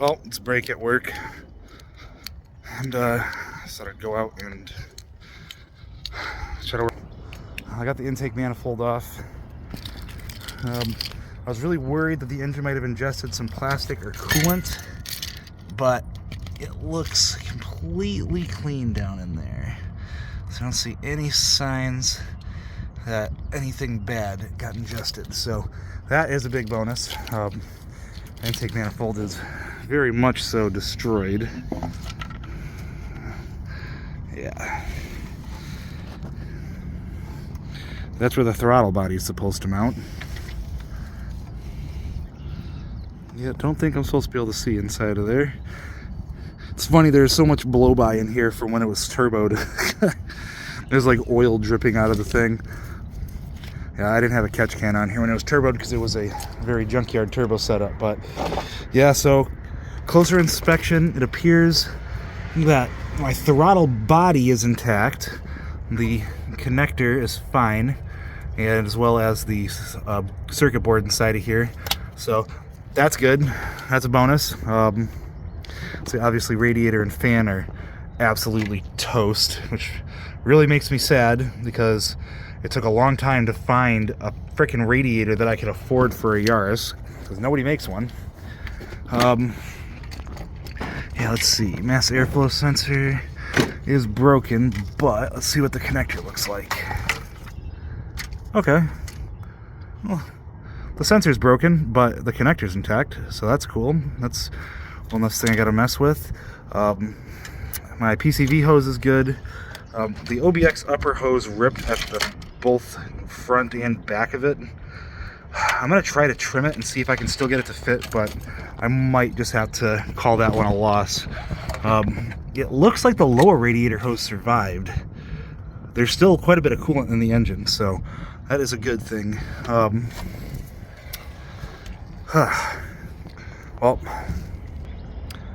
Well, it's break at work, and I thought I'd go out and try to. I got the intake manifold off. I was really worried that the engine might have ingested some plastic or coolant, but it looks completely clean down in there. So I don't see any signs that anything bad got ingested. So that is a big bonus. Intake manifold is very much so destroyed. Yeah. That's where the throttle body is supposed to mount. Yeah, don't think I'm supposed to be able to see inside of there. It's funny, there's so much blow by in here from when it was turboed. There's like oil dripping out of the thing. Yeah, I didn't have a catch can on here when it was turboed because it was a very junkyard turbo setup. But yeah, so closer inspection, it appears that my throttle body is intact. The connector is fine, and as well as the circuit board inside of here. So that's good. That's a bonus. So obviously radiator and fan are absolutely toast, which really makes me sad because it took a long time to find a freaking radiator that I could afford for a Yaris, because nobody makes one. Yeah, let's see. Mass airflow sensor is broken, but let's see what the connector looks like. Okay. Well, the sensor's broken, but the connector's intact, so that's cool. That's one less thing I gotta mess with. My PCV hose is good. The OBX upper hose ripped at both front and back of it. I'm gonna try to trim it and see if I can still get it to fit, but I might just have to call that one a loss. It looks like the lower radiator hose survived. There's still quite a bit of coolant in the engine, so that is a good thing. Well,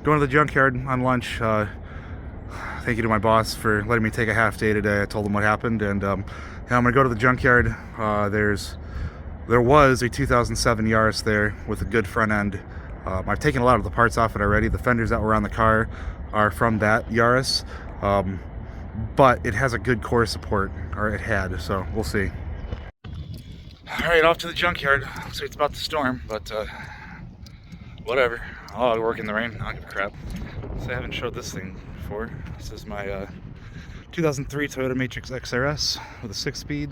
going to the junkyard on lunch. Thank you to my boss for letting me take a half day today. I told him what happened, and yeah, I'm gonna go to the junkyard. There was a 2007 Yaris there with a good front end. I've taken a lot of the parts off it already. The fenders that were on the car are from that Yaris, but it has a good core support, or it had, so we'll see. All right, off to the junkyard. Looks like it's about to storm, but whatever. I'll work in the rain. I don't give a crap. So I haven't showed this thing before. This is my 2003 Toyota Matrix XRS with a 6-speed.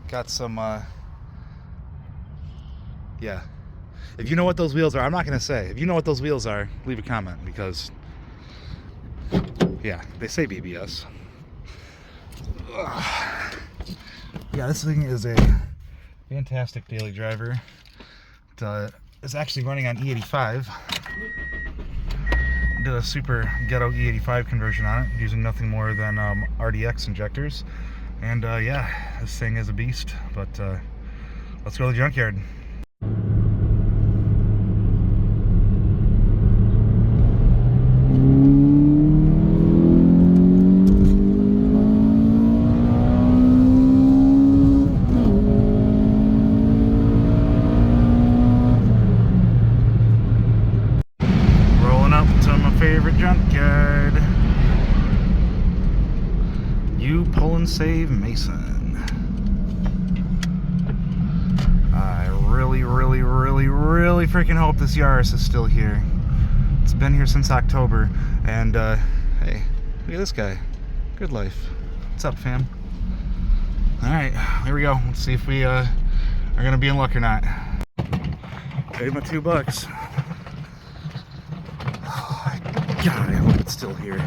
Got some, yeah. If you know what those wheels are, I'm not going to say. If you know what those wheels are, leave a comment, because, yeah, they say BBS. Ugh. Yeah, this thing is a fantastic daily driver. It's actually running on E85. Did a super ghetto E85 conversion on it, using nothing more than RDX injectors. And yeah, this thing is a beast, but let's go to the junkyard. Favorite junkyard. You pull and save Mason. I really freaking hope this Yaris is still here. It's been here since October, and hey, look at this guy. Good life. What's up, fam? Alright, here we go. Let's see if we are gonna be in luck or not. Paid my $2. God, I hope it's still here. I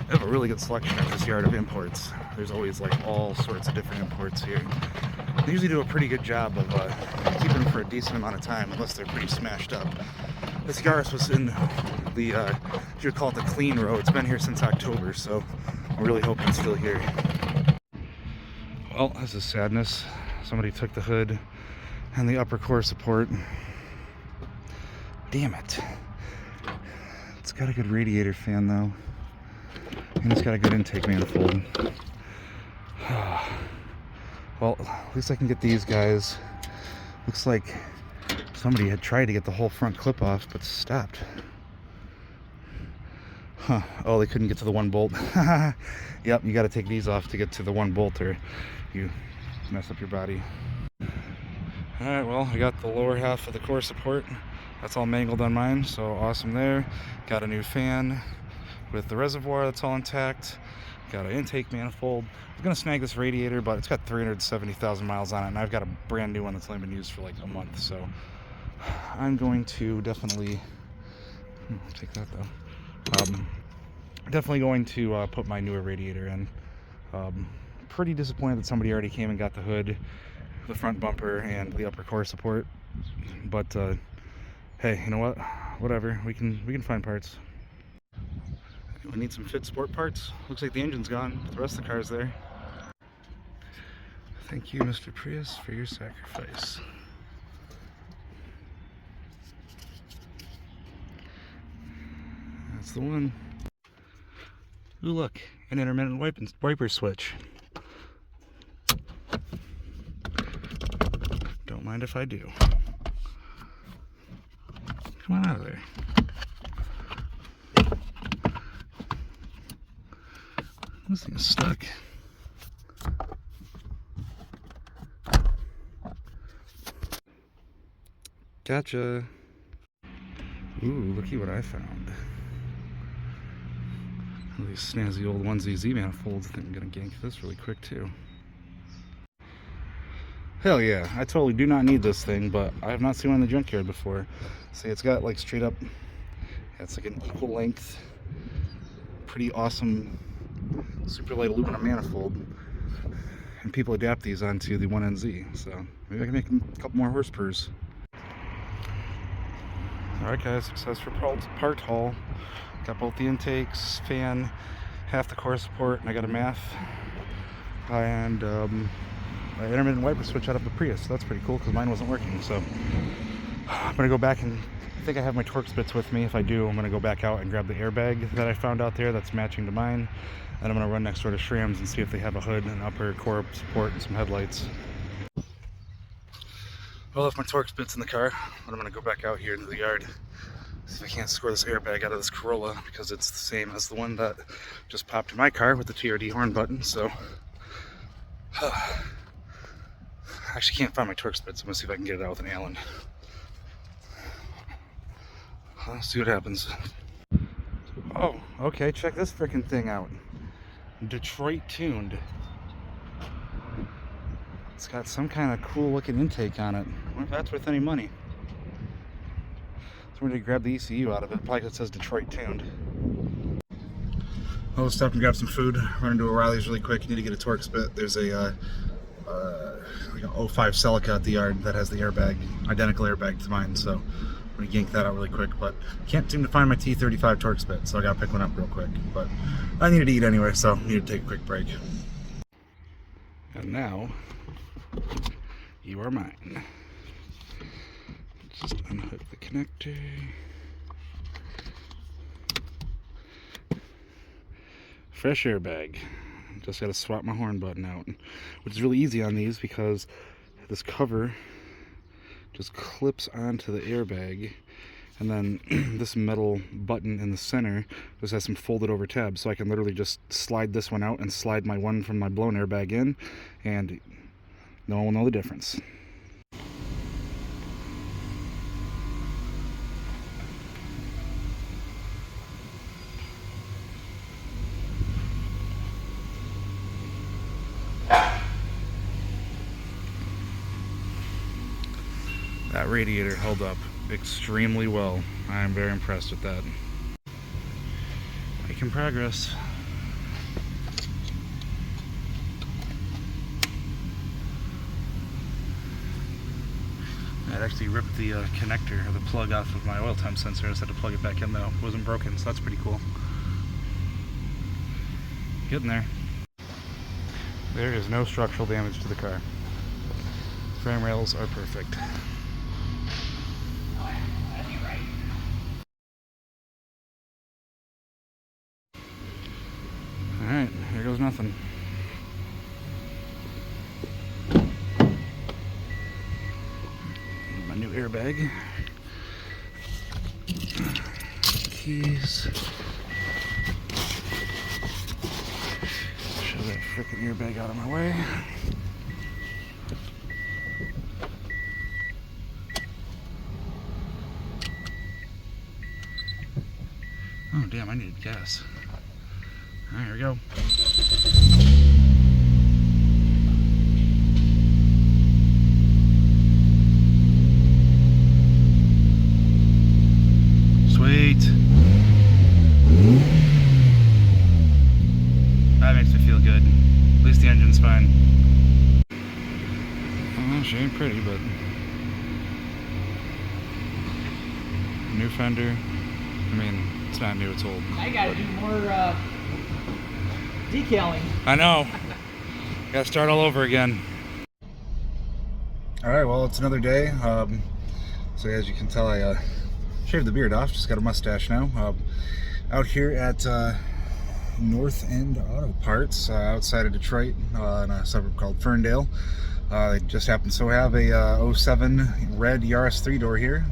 have a really good selection at this yard of imports. There's always like all sorts of different imports here. They usually do a pretty good job of keeping them for a decent amount of time, unless they're pretty smashed up. This Yaris was in the, you would call it the clean row. It's been here since October, so I'm really hoping it's still here. Well, this is sadness. Somebody took the hood and the upper core support. Damn it. It's got a good radiator fan though. And it's got a good intake manifold. Well, at least I can get these guys. Looks like Somebody had tried to get the whole front clip off, but stopped. Huh. Oh, they couldn't get to the one bolt. Yep, you got to take these off to get to the one bolt or you mess up your body. Alright, well, I got the lower half of the core support. That's all mangled on mine, so awesome there. Got a new fan with the reservoir that's all intact. Got an intake manifold. I was going to snag this radiator, but it's got 370,000 miles on it, and I've got a brand new one that's only been used for like a month, so I'm going to definitely... I'll take that though. Definitely going to put my newer radiator in. Pretty disappointed that somebody already came and got the hood, the front bumper, and the upper core support. But hey, you know what? Whatever. We can find parts. We need some fit sport parts. Looks like the engine's gone, but the rest of the car's there. Thank you, Mr. Prius, for your sacrifice. That's the one. Ooh, look, an intermittent wiper switch. Don't mind if I do. Come on out of there. This thing is stuck. Gotcha. Ooh, looky what I found. One of these snazzy old onesie Z manifolds. I think I'm gonna gank this really quick too. Hell yeah, I totally do not need this thing, but I have not seen one in the junkyard before. See, it's got like straight up, it's like an equal length, pretty awesome super light aluminum manifold, and people adapt these onto the 1NZ, so maybe I can make a couple more horse purrs. Alright guys, success for part haul. Got both the intakes, fan, half the core support, and I got a math and an intermittent wiper switch out of the Prius. So that's pretty cool because mine wasn't working. So I'm gonna go back and I think I have my Torx bits with me. If I do, I'm gonna go back out and grab the airbag that I found out there that's matching to mine. And I'm gonna run next door to Schramm's and see if they have a hood and upper core support and some headlights. I left my Torx bits in the car, but I'm gonna go back out here into the yard. See if I can't score this airbag out of this Corolla because it's the same as the one that just popped in my car with the TRD horn button. So I actually can't find my Torx bits. I'm gonna see if I can get it out with an Allen. Let's see what happens. Oh, okay, check this freaking thing out. Detroit tuned. It's got some kind of cool looking intake on it. I wonder if that's worth any money. So we're gonna grab the ECU out of it. Probably it says Detroit tuned. I'll stop and grab some food. Run into O'Reilly's really quick. You need to get a Torx bit. There's a like an 05 Celica at the yard that has the airbag, identical airbag to mine. So I'm gonna yank that out really quick, but can't seem to find my T35 Torx bit, so I gotta pick one up real quick. But I needed to eat anyway, so I need to take a quick break. And now, you are mine. Just unhook the connector. Fresh airbag. Just gotta swap my horn button out, which is really easy on these because this cover just clips onto the airbag, and then this metal button in the center just has some folded over tabs, so I can literally just slide this one out and slide my one from my blown airbag in, and no one will know the difference. That radiator held up extremely well. I am very impressed with that. Making progress. I actually ripped the connector or the plug off of my oil temp sensor. I just had to plug it back in though. It wasn't broken, so that's pretty cool. Getting there. There is no structural damage to the car. Frame rails are perfect. Alright, here goes nothing. My new airbag. Keys. Shove that frickin' airbag out of my way. Oh damn, I needed gas. Alright, here we go. Sweet. That makes me feel good. At least the engine's fine. Oh, she ain't pretty, but new fender. I mean, it's not new, it's old. I gotta do more decaling. I know. Gotta start all over again. Alright, well, it's another day. So as you can tell, I shaved the beard off. Just got a mustache now. Out here at North End Auto Parts outside of Detroit in a suburb called Ferndale. They just happen to have a 07 red Yaris 3-door here.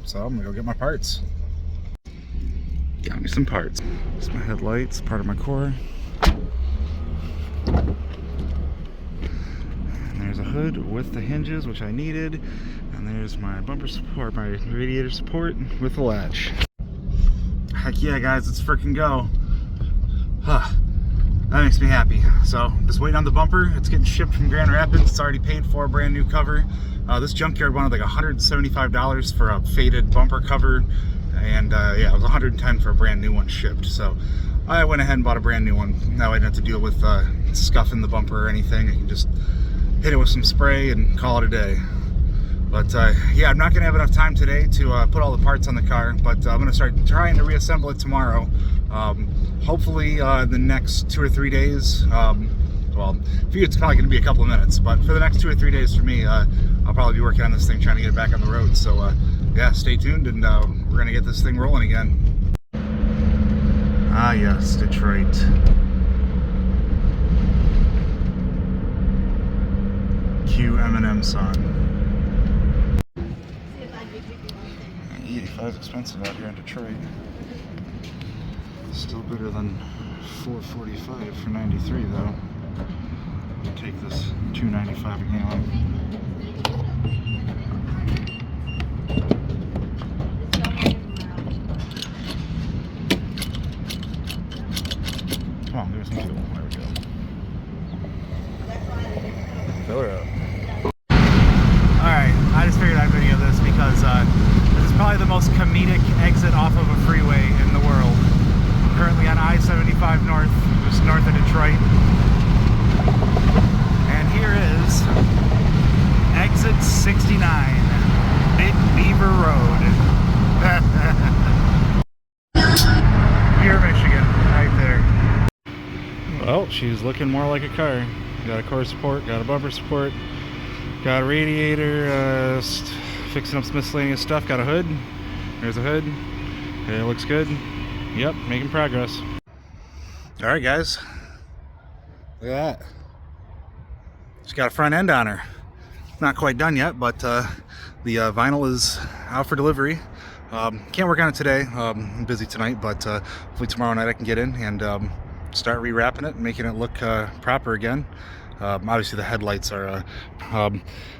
So I'm gonna go get my parts. Got me some parts. It's my headlights, part of my core. And there's a hood with the hinges, which I needed. And there's my bumper support, my radiator support with the latch. Heck yeah, guys, let's freaking go. Huh. That makes me happy. So, just waiting on the bumper. It's getting shipped from Grand Rapids. It's already paid for, brand new cover. This junkyard wanted like $175 for a faded bumper cover. And yeah, it was $110 for a brand new one shipped. So I went ahead and bought a brand new one. Now I don't have to deal with scuffing the bumper or anything. I can just hit it with some spray and call it a day. But yeah, I'm not gonna have enough time today to put all the parts on the car, but I'm gonna start trying to reassemble it tomorrow. Hopefully the next 2 or 3 days. Well, for you it's probably gonna be a couple of minutes, but for the next 2 or 3 days for me, I'll probably be working on this thing, trying to get it back on the road. So yeah, stay tuned, and we're gonna get this thing rolling again. Ah yes, Detroit. Cue Eminem song. 85 is expensive out here in Detroit. Still better than $4.45 for 93 though. I'll take this $2.95 a gallon. Come on, there's some fuel. There we go. Fill her up. Alright, I just figured I'd video this because this is probably the most comedic exit off of a freeway in the world. I'm currently on I-75 North, just north of Detroit. And here is exit 69, Big Beaver Road. Here, Michigan, right there. Well, she's looking more like a car. Got a core support, got a bumper support, got a radiator, fixing up some miscellaneous stuff, got a hood. There's a hood. It looks good. Yep, making progress. Alright guys, look at that. She's got a front end on her. Not quite done yet, but the vinyl is out for delivery. Can't work on it today. I'm busy tonight, but hopefully tomorrow night I can get in and start rewrapping it and making it look proper again. Obviously the headlights are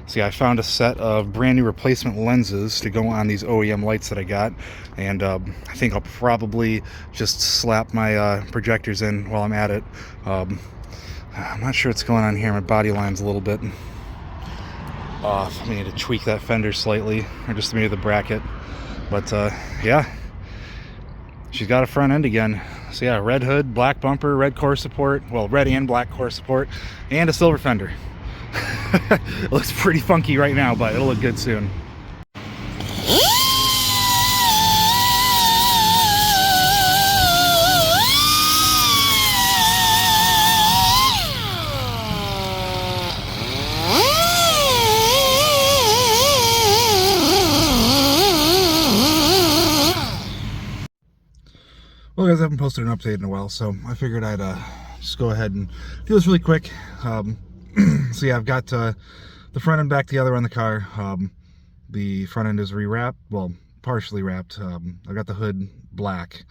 see, I found a set of brand new replacement lenses to go on these OEM lights that I got, and I think I'll probably just slap my projectors in while I'm at it. I'm not sure what's going on here. My body line's a little bit off. I need to tweak that fender slightly, or just maybe the bracket. But yeah, she's got a front end again. So yeah, red hood, black bumper, red core support, well, red and black core support, and a silver fender. It looks pretty funky right now, but it'll look good soon. Well guys, I haven't posted an update in a while, so I figured I'd just go ahead and do this really quick. So yeah, I've got the front and back together on the car. The front end is rewrapped, well, partially wrapped. I got the hood black.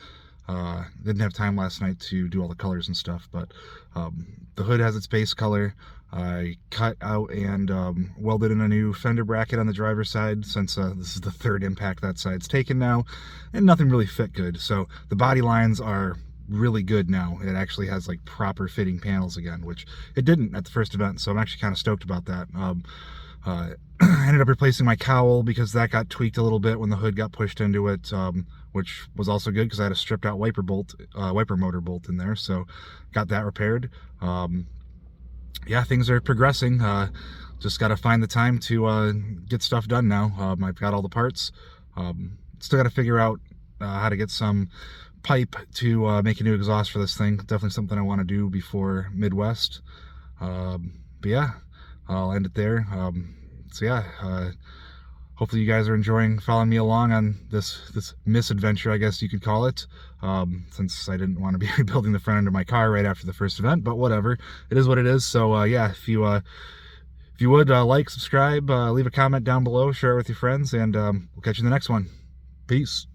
Didn't have time last night to do all the colors and stuff, but the hood has its base color. I cut out and welded in a new fender bracket on the driver's side, since this is the third impact that side's taken now, and nothing really fit good. So the body lines are really good now. It actually has like proper fitting panels again, which it didn't at the first event, so I'm actually kind of stoked about that. I ended up replacing my cowl because that got tweaked a little bit when the hood got pushed into it, which was also good because I had a stripped out wiper motor bolt in there, so got that repaired. Yeah, things are progressing. Just got to find the time to get stuff done now. I've got all the parts. Still got to figure out how to get some pipe to make a new exhaust for this thing. Definitely something I want to do before Midwest. But yeah, I'll end it there. So yeah, hopefully you guys are enjoying following me along on this misadventure, I guess you could call it, since I didn't want to be rebuilding the front end of my car right after the first event, but whatever, it is what it is. So yeah, if you would like, subscribe, leave a comment down below, share it with your friends, and we'll catch you in the next one. Peace.